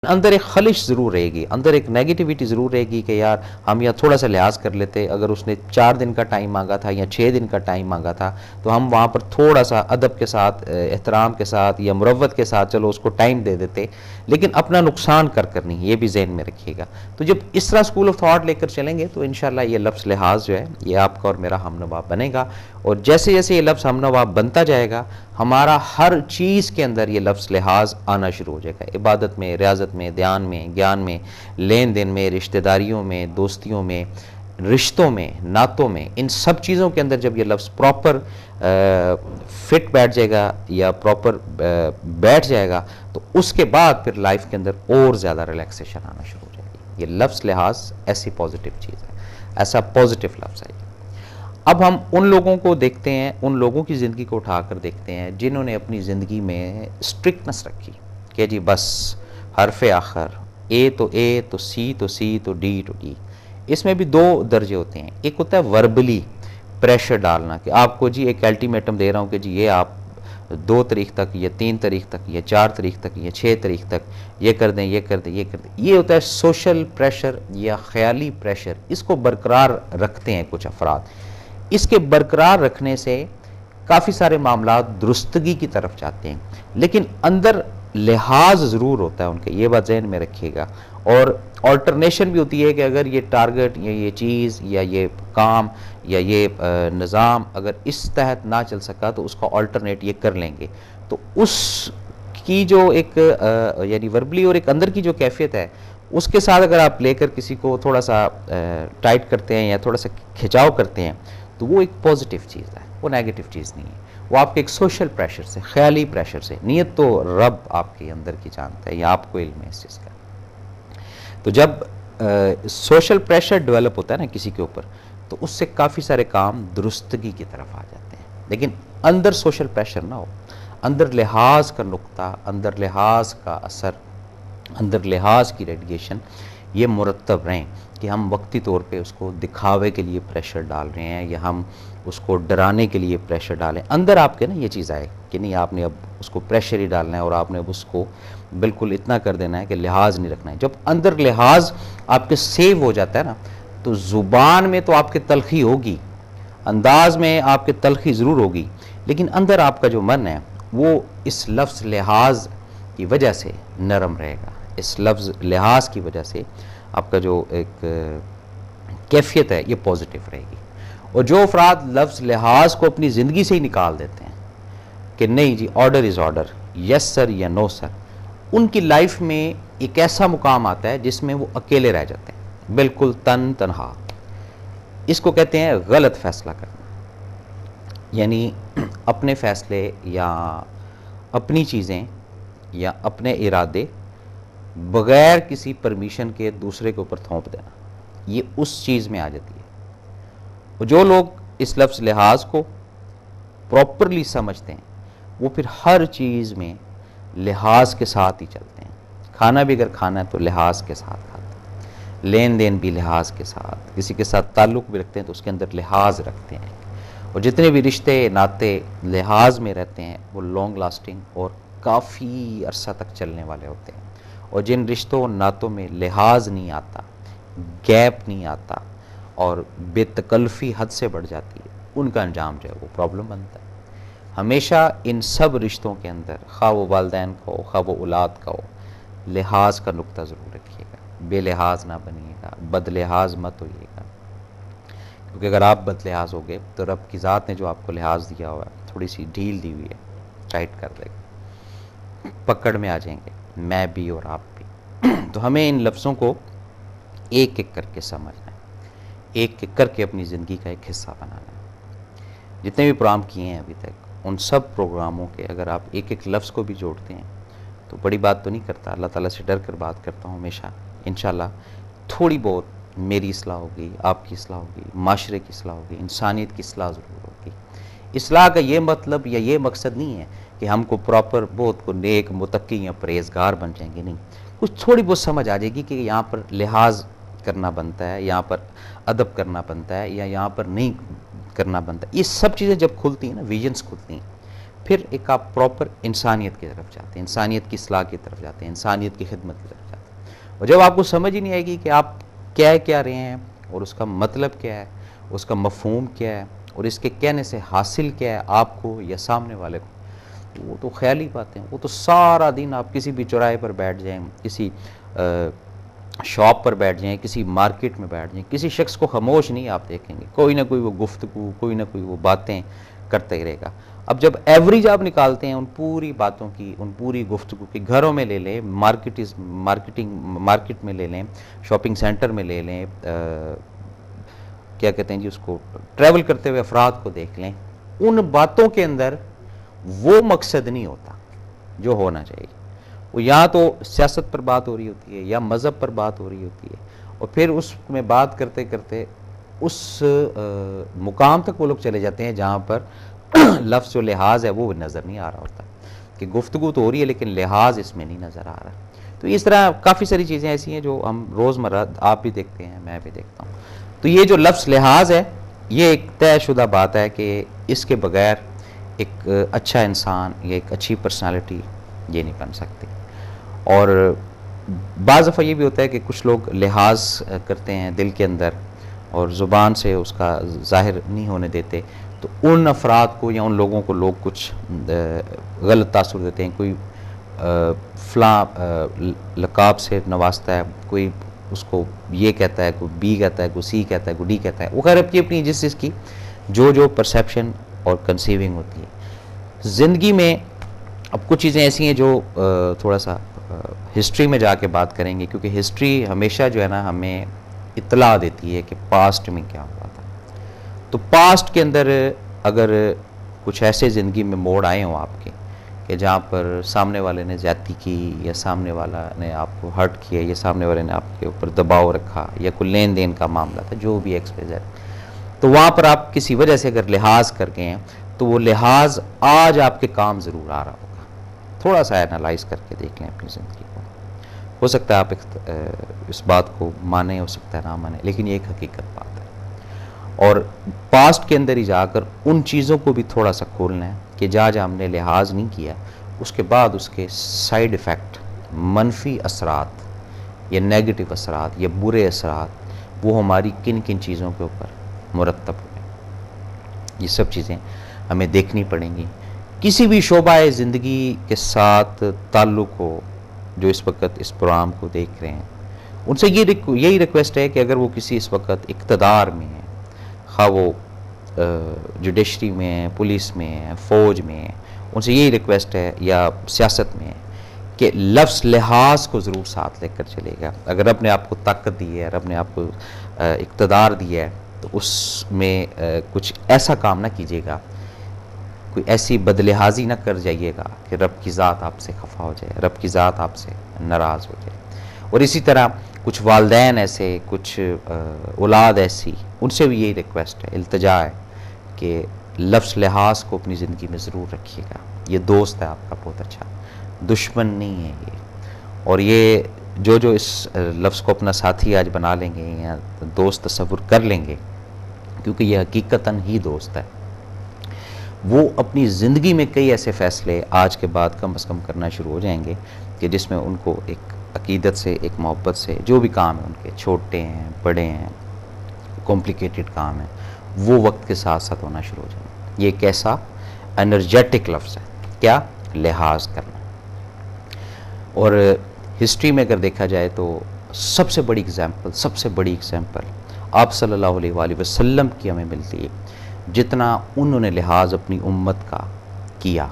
اندر ایک خلش ضرور رہے گی، اندر ایک نیگیٹیوٹی ضرور رہے گی کہ یار ہم یا تھوڑا سا لحاظ کر لیتے، اگر اس نے 4 دن کا ٹائم مانگا تھا یا 6 دن کا ٹائم مانگا تھا تو ہم وہاں پر تھوڑا سا ادب کے ساتھ، احترام کے ساتھ یا مروت کے ساتھ چلو اس کو ٹائم دے دیتے، لیکن اپنا نقصان کر نہیں، یہ بھی ذہن میں رکھیے گا۔ تو جب اس طرح اسکول آف تھاٹ لے کر چلیں گے تو انشاءاللہ یہ لفظ لحاظ جو ہے یہ آپ کا اور میرا ہم نوا بنے گا، اور جیسے جیسے یہ لفظ ہم نوا بنتا جائے گا ہمارا ہر چیز کے اندر یہ لفظ لحاظ آنا شروع ہو جائے گا، عبادت میں، ریاضت میں، دھیان میں، گیان میں، لین دین میں، رشتہ داریوں میں، دوستیوں میں، رشتوں میں، نعتوں میں، ان سب چیزوں کے اندر جب یہ لفظ پراپر فٹ بیٹھ جائے گا یا پراپر بیٹھ جائے گا تو اس کے بعد پھر لائف کے اندر اور زیادہ ریلیکسیشن آنا شروع ہو جائے گی۔ یہ لفظ لحاظ ایسی پازیٹیو چیز ہے، ایسا پازیٹیو لفظ ہے۔ اب ہم ان لوگوں کو دیکھتے ہیں، ان لوگوں کی زندگی کو اٹھا کر دیکھتے ہیں جنہوں نے اپنی زندگی میں اسٹرکٹنس رکھی کہ جی بس حرف آخر، اے تو سی تو سی تو ڈی تو ڈی۔ اس میں بھی 2 درجے ہوتے ہیں، ایک ہوتا ہے وربلی پریشر ڈالنا کہ آپ کو جی ایک الٹیمیٹم دے رہا ہوں کہ جی یہ آپ 2 تاریخ تک یا 3 تاریخ تک یا 4 تاریخ تک یا 6 تاریخ تک یہ کر دیں، یہ کر دیں، یہ کر دیں۔ یہ ہوتا ہے سوشل پریشر یا خیالی پریشر، اس کو برقرار رکھتے ہیں کچھ افراد۔ اس کے برقرار رکھنے سے کافی سارے معاملات درستگی کی طرف جاتے ہیں، لیکن اندر لحاظ ضرور ہوتا ہے ان کے، یہ بات ذہن میں رکھیے گا۔ اور آلٹرنیشن بھی ہوتی ہے کہ اگر یہ ٹارگٹ یا یہ چیز یا یہ کام یا یہ نظام اگر اس تحت نہ چل سکا تو اس کا آلٹرنیٹ یہ کر لیں گے، تو اس کی جو ایک یعنی وربلی اور ایک اندر کی جو کیفیت ہے اس کے ساتھ اگر آپ لے کر کسی کو تھوڑا سا ٹائٹ کرتے ہیں یا تھوڑا سا کھچاؤ کرتے ہیں تو وہ ایک پازیٹیو چیز ہے، وہ نیگیٹیو چیز نہیں ہے، وہ آپ کے ایک سوشل پریشر سے، خیالی پریشر سے۔ نیت تو رب آپ کے اندر کی جانتا ہے یا آپ کو علم ہے اس چیز کا۔ تو جب سوشل پریشر ڈیولپ ہوتا ہے نا کسی کے اوپر تو اس سے کافی سارے کام درستگی کی طرف آ جاتے ہیں، لیکن اندر سوشل پریشر نہ ہو، اندر لحاظ کا نقطہ، اندر لحاظ کا اثر، اندر لحاظ کی ریڈیشن یہ مرتب رہیں کہ ہم وقتی طور پہ اس کو دکھاوے کے لیے پریشر ڈال رہے ہیں یا ہم اس کو ڈرانے کے لیے پریشر ڈالیں۔ اندر آپ کے نا یہ چیز آئے کہ نہیں آپ نے اب اس کو پریشر ہی ڈالنا ہے اور آپ نے اب اس کو بالکل اتنا کر دینا ہے کہ لحاظ نہیں رکھنا ہے۔ جب اندر لحاظ آپ کے سیو ہو جاتا ہے نا تو زبان میں تو آپ کے تلخی ہوگی، انداز میں آپ کے تلخی ضرور ہوگی، لیکن اندر آپ کا جو من ہے وہ اس لفظ لحاظ کی وجہ سے نرم رہے گا، اس لفظ لحاظ کی وجہ سے آپ کا جو ایک کیفیت ہے یہ پازیٹیو رہے گی۔ اور جو افراد لفظ لحاظ کو اپنی زندگی سے ہی نکال دیتے ہیں کہ نہیں جی آرڈر از آرڈر، یس سر یا نو سر، ان کی لائف میں ایک ایسا مقام آتا ہے جس میں وہ اکیلے رہ جاتے ہیں، بالکل تنہا۔ اس کو کہتے ہیں غلط فیصلہ کرنا، یعنی اپنے فیصلے یا اپنی چیزیں یا اپنے ارادے بغیر کسی پرمیشن کے دوسرے کے اوپر تھوپ دینا، یہ اس چیز میں آ جاتی ہے۔ اور جو لوگ اس لفظ لحاظ کو پراپرلی سمجھتے ہیں وہ پھر ہر چیز میں لحاظ کے ساتھ ہی چلتے ہیں۔ کھانا بھی اگر کھانا ہے تو لحاظ کے ساتھ کھاتے ہیں، لین دین بھی لحاظ کے ساتھ، کسی کے ساتھ تعلق بھی رکھتے ہیں تو اس کے اندر لحاظ رکھتے ہیں، اور جتنے بھی رشتے ناطے لحاظ میں رہتے ہیں وہ لانگ لاسٹنگ اور کافی عرصہ تک چلنے والے ہوتے ہیں۔ اور جن رشتوں اور نعتوں میں لحاظ نہیں آتا، گیپ نہیں آتا اور بے تکلفی حد سے بڑھ جاتی ہے، ان کا انجام جو ہے وہ پرابلم بنتا ہے۔ ہمیشہ ان سب رشتوں کے اندر خواہ وہ والدین کا ہو خواہ وہ اولاد کا ہو، لحاظ کا نقطہ ضرور رکھیے گا، بے لحاظ نہ بنیے گا، بد لحاظ مت ہوئیے گا، کیونکہ اگر آپ بد لحاظ ہو گئے تو رب کی ذات نے جو آپ کو لحاظ دیا ہوا ہے تھوڑی سی ڈھیل دی ہوئی ہے، ٹائٹ کر دے گا، پکڑ میں آ جائیں گے، میں بھی اور آپ بھی۔ تو ہمیں ان لفظوں کو ایک ایک کر کے سمجھنا ہے، ایک ایک کر کے اپنی زندگی کا ایک حصہ بنانا ہے۔ جتنے بھی پروگرام کیے ہیں ابھی تک ان سب پروگراموں کے اگر آپ ایک ایک لفظ کو بھی جوڑتے ہیں تو بڑی بات تو نہیں کرتا، اللہ تعالیٰ سے ڈر کر بات کرتا ہوں ہمیشہ، انشاءاللہ تھوڑی بہت میری اصلاح ہوگی، آپ کی اصلاح ہوگی، معاشرے کی اصلاح ہوگی، انسانیت کی اصلاح ضرور ہوگی۔ اصلاح کا یہ مطلب یا یہ مقصد نہیں ہے کہ ہم کو پراپر بہت کو نیک متقی یا پرہیزگار بن جائیں گے، نہیں، کچھ تھوڑی بہت سمجھ آ جائے گی کہ یہاں پر لحاظ کرنا بنتا ہے، یہاں پر ادب کرنا بنتا ہے یا یہاں پر نہیں کرنا بنتا ہے۔ یہ سب چیزیں جب کھلتی ہیں نا، ویژنز کھلتی ہیں، پھر ایک آپ پراپر انسانیت کی طرف جاتے ہیں، انسانیت کی اصلاح کی طرف جاتے ہیں، انسانیت کی خدمت کی طرف جاتے ہیں۔ اور جب آپ کو سمجھ ہی نہیں آئے گی کہ آپ کیا رہے ہیں اور اس کا مطلب کیا ہے، اس کا مفہوم کیا ہے، اور اس کے کہنے سے حاصل کیا ہے آپ کو یا سامنے والے کو، وہ تو خیالی باتیں ہیں. وہ تو سارا دن آپ کسی بھی چوراہے پر بیٹھ جائیں، کسی شاپ پر بیٹھ جائیں، کسی مارکیٹ میں بیٹھ جائیں، کسی شخص کو خاموش نہیں آپ دیکھیں گے، کوئی نہ کوئی وہ گفتگو، کوئی نہ کوئی وہ باتیں کرتے ہی رہے گا. اب جب ایوریج آپ نکالتے ہیں ان پوری باتوں کی، ان پوری گفتگو کی، گھروں میں لے لیں، مارکیٹ میں لے لیں، شاپنگ سینٹر میں لے لیں، کیا کہتے ہیں جی اس کو، ٹریول کرتے ہوئے افراد کو دیکھ لیں، ان باتوں کے اندر وہ مقصد نہیں ہوتا جو ہونا چاہیے. وہ یا تو سیاست پر بات ہو رہی ہوتی ہے یا مذہب پر بات ہو رہی ہوتی ہے، اور پھر اس میں بات کرتے کرتے اس مقام تک وہ لوگ چلے جاتے ہیں جہاں پر لفظ و لحاظ ہے وہ نظر نہیں آ رہا ہوتا، کہ گفتگو تو ہو رہی ہے لیکن لحاظ اس میں نہیں نظر آ رہا. تو اس طرح کافی ساری چیزیں ایسی ہیں جو ہم روزمرہ آپ بھی دیکھتے ہیں، میں بھی دیکھتا ہوں. تو یہ جو لفظ لحاظ ہے یہ ایک طے شدہ بات ہے کہ اس کے بغیر ایک اچھا انسان یا ایک اچھی پرسنالٹی یہ نہیں بن سکتی. اور بعض دفعہ یہ بھی ہوتا ہے کہ کچھ لوگ لحاظ کرتے ہیں دل کے اندر اور زبان سے اس کا ظاہر نہیں ہونے دیتے، تو ان افراد کو یا ان لوگوں کو لوگ کچھ غلط تاثر دیتے ہیں. کوئی فلاں لقاب سے نوازتا ہے، کوئی اس کو یہ کہتا ہے، کوئی بی کہتا ہے، کوئی سی کہتا ہے، کوئی ڈی کہتا ہے. وہ خیر اپنی جس کی جو پرسیپشن اور کنسیونگ ہوتی ہے. زندگی میں اب کچھ چیزیں ایسی ہیں جو تھوڑا سا ہسٹری میں جا کے بات کریں گے، کیونکہ ہسٹری ہمیشہ جو ہے نا ہمیں اطلاع دیتی ہے کہ پاسٹ میں کیا ہوا تھا. تو پاسٹ کے اندر اگر کچھ ایسے زندگی میں موڑ آئے ہوں آپ کے کہ جہاں پر سامنے والے نے زیادتی کی، یا سامنے والا نے آپ کو ہرٹ کیا، یا سامنے والے نے آپ کے اوپر دباؤ رکھا، یا کوئی لین دین کا معاملہ تھا، جو بھی ایکسپریس، تو وہاں پر آپ کسی وجہ سے اگر لحاظ کر گئے ہیں تو وہ لحاظ آج آپ کے کام ضرور آ رہا ہوگا. تھوڑا سا اینالائز کر کے دیکھ لیں اپنی زندگی کو. ہو سکتا ہے آپ اس بات کو مانیں، ہو سکتا ہے نہ مانیں، لیکن یہ ایک حقیقت بات ہے. اور پاسٹ کے اندر ہی جا کر ان چیزوں کو بھی تھوڑا سا کھولنا ہے کہ جہاں ہم نے لحاظ نہیں کیا، اس کے بعد اس کے سائیڈ ایفیکٹ، منفی اثرات یا نیگیٹو اثرات یا برے اثرات، وہ ہماری کن کن چیزوں کے اوپر مرتب ہوئے. یہ سب چیزیں ہمیں دیکھنی پڑیں گی. کسی بھی شعبہ زندگی کے ساتھ تعلق ہو جو اس وقت اس پروگرام کو دیکھ رہے ہیں، ان سے یہی ریکویسٹ ہے کہ اگر وہ کسی اس وقت اقتدار میں ہیں، خواہ وہ جوڈیشری میں ہیں، پولیس میں ہیں، فوج میں ہیں، ان سے یہی ریکویسٹ ہے، یا سیاست میں ہے، کہ لفظ لحاظ کو ضرور ساتھ لے کر چلے گا. اگر رب نے آپ کو طاقت دی ہے، رب نے آپ کو اقتدار دیا ہے، تو اس میں کچھ ایسا کام نہ کیجیے گا، کوئی ایسی بدلحاظی نہ کر جائیے گا کہ رب کی ذات آپ سے خفا ہو جائے، رب کی ذات آپ سے ناراض ہو جائے. اور اسی طرح کچھ والدین ایسے، کچھ اولاد ایسی، ان سے بھی یہی ریکویسٹ ہے، التجا ہے کہ لفظ لحاظ کو اپنی زندگی میں ضرور رکھیے گا. یہ دوست ہے آپ کا بہت اچھا، دشمن نہیں ہے یہ. اور یہ جو اس لفظ کو اپنا ساتھی آج بنا لیں گے یا دوست تصور کر لیں گے، کیونکہ یہ حقیقتاً ہی دوست ہے، وہ اپنی زندگی میں کئی ایسے فیصلے آج کے بعد کم از کم کرنا شروع ہو جائیں گے کہ جس میں ان کو ایک عقیدت سے، ایک محبت سے، جو بھی کام ہے ان کے، چھوٹے ہیں، بڑے ہیں، کمپلیکیٹڈ کام ہے، وہ وقت کے ساتھ ساتھ ہونا شروع ہو جائیں گے. یہ ایک ایسا انرجیٹک لفظ ہے، کیا؟ لحاظ کرنا. اور ہسٹری میں اگر دیکھا جائے تو سب سے بڑی ایگزامپل آپ صلی اللہ علیہ وآلہ وسلم کی ہمیں ملتی ہے. جتنا انہوں نے لحاظ اپنی امت کا کیا،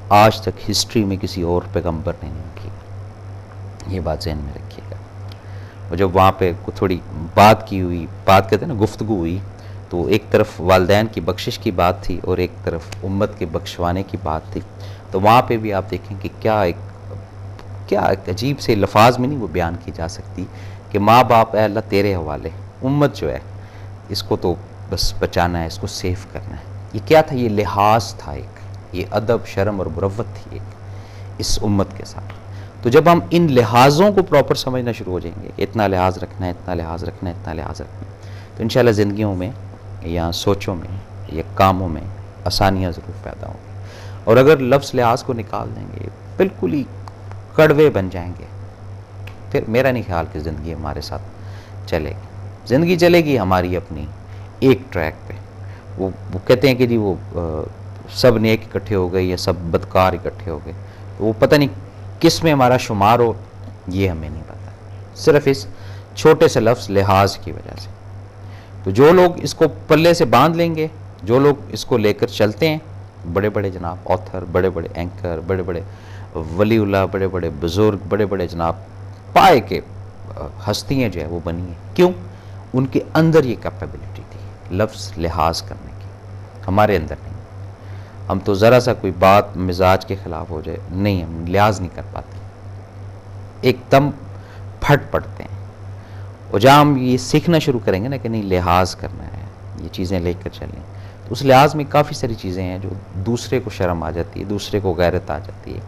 آج تک ہسٹری میں کسی اور پیغمبر نے نہیں کیا. یہ بات ذہن میں رکھیے گا. اور جب وہاں پہ تھوڑی بات کہتے ہیں نا، گفتگو ہوئی، تو ایک طرف والدین کی بخشش کی بات تھی اور ایک طرف امت کے بخشوانے کی بات تھی. تو وہاں پہ بھی آپ دیکھیں کہ کیا ایک عجیب سے لفاظ میں نہیں وہ بیان کی جا سکتی کہ ماں باپ اے اللہ تیرے حوالے، امت جو ہے اس کو تو بس بچانا ہے، اس کو سیف کرنا ہے. یہ کیا تھا؟ یہ لحاظ تھا، ایک یہ ادب، شرم اور مروت تھی ایک اس امت کے ساتھ. تو جب ہم ان لحاظوں کو پراپر سمجھنا شروع ہو جائیں گے کہ اتنا لحاظ رکھنا ہے، اتنا لحاظ رکھنا ہے، اتنا لحاظ رکھنا ہے، تو انشاءاللہ زندگیوں میں یا سوچوں میں یا کاموں میں آسانیاں ضرور پیدا ہوں گی. اور اگر لفظ لحاظ کو نکال دیں گے، بالکل ہی کڑوے بن جائیں گے، پھر میرا نہیں خیال کہ زندگی ہمارے ساتھ چلے گی. زندگی چلے گی ہماری اپنی ایک ٹریک پہ. وہ کہتے ہیں کہ جی وہ سب نیک اکٹھے ہو گئے یا سب بدکار اکٹھے ہو گئے. وہ پتہ نہیں کس میں ہمارا شمار ہو، یہ ہمیں نہیں پتہ، صرف اس چھوٹے سے لفظ لحاظ کی وجہ سے. تو جو لوگ اس کو پلے سے باندھ لیں گے، جو لوگ اس کو لے کر چلتے ہیں، بڑے بڑے جناب آتھر، بڑے بڑے اینکر، بڑے بڑے ولی اللہ، بڑے بڑے بزرگ، بڑے بڑے جناب پائے کے ہستیاں جو ہے وہ بنی ہیں. کیوں؟ ان کے اندر یہ کیپیبلٹی تھی لفظ لحاظ کرنے کی. ہمارے اندر نہیں. ہم تو ذرا سا کوئی بات مزاج کے خلاف ہو جائے نہیں، ہم لحاظ نہیں کر پاتے، ایک دم پھٹ پڑتے ہیں. اور جہاں ہم یہ سیکھنا شروع کریں گے نا کہ نہیں لحاظ کرنا ہے، یہ چیزیں لے کر چلیں، تو اس لحاظ میں کافی ساری چیزیں ہیں جو دوسرے کو شرم آ جاتی ہے، دوسرے کو غیرت آ جاتی ہے،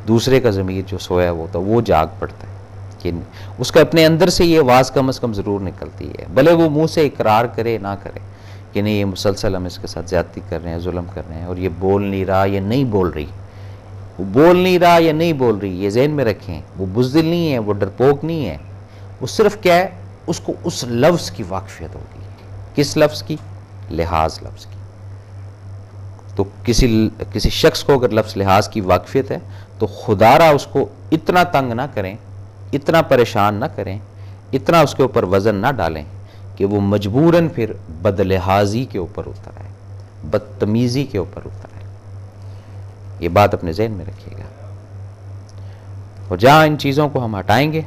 دوسرے کا ضمیر جو سویا ہوا ہوتا ہے وہ جاگ پڑتا ہے کہ اس کا اپنے اندر سے یہ آواز کم از کم ضرور نکلتی ہے، بھلے وہ منہ سے اقرار کرے نہ کرے کہ نہیں یہ مسلسل ہم اس کے ساتھ زیادتی کر رہے ہیں، ظلم کر رہے ہیں، اور یہ بول نہیں رہا یا نہیں بول رہی. وہ بول نہیں رہا یا نہیں بول رہی، یہ ذہن میں رکھیں. وہ بزدل نہیں ہے، وہ ڈرپوک نہیں ہے، وہ صرف کیا ہے، اس کو اس لفظ کی واقفیت ہوگی. کس لفظ کی؟ لحاظ لفظ کی. تو کسی شخص کو اگر لفظ لحاظ کی واقفیت ہے تو خدا را اس کو اتنا تنگ نہ کریں، اتنا پریشان نہ کریں، اتنا اس کے اوپر وزن نہ ڈالیں کہ وہ مجبوراً پھر بد لحاظی کے اوپر اتر آئے، بدتمیزی کے اوپر اتر آئے. یہ بات اپنے ذہن میں رکھیے گا. اور جہاں ان چیزوں کو ہم ہٹائیں گے،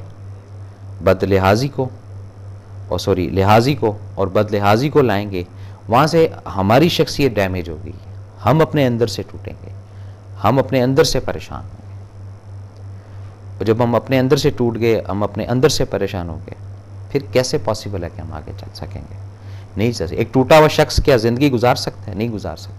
بد لحاظی کو لحاظی کو اور بد لحاظی کو لائیں گے، وہاں سے ہماری شخصیت ڈیمیج ہوگی، ہم اپنے اندر سے ٹوٹیں گے، ہم اپنے اندر سے پریشان ہوں گے. اور جب ہم اپنے اندر سے ٹوٹ گئے، ہم اپنے اندر سے پریشان ہو گئے، پھر کیسے پاسبل ہے کہ ہم آگے چل سکیں گے؟ نہیں سر. ایک ٹوٹا ہوا شخص کیا زندگی گزار سکتا ہے؟ نہیں گزار سکتا.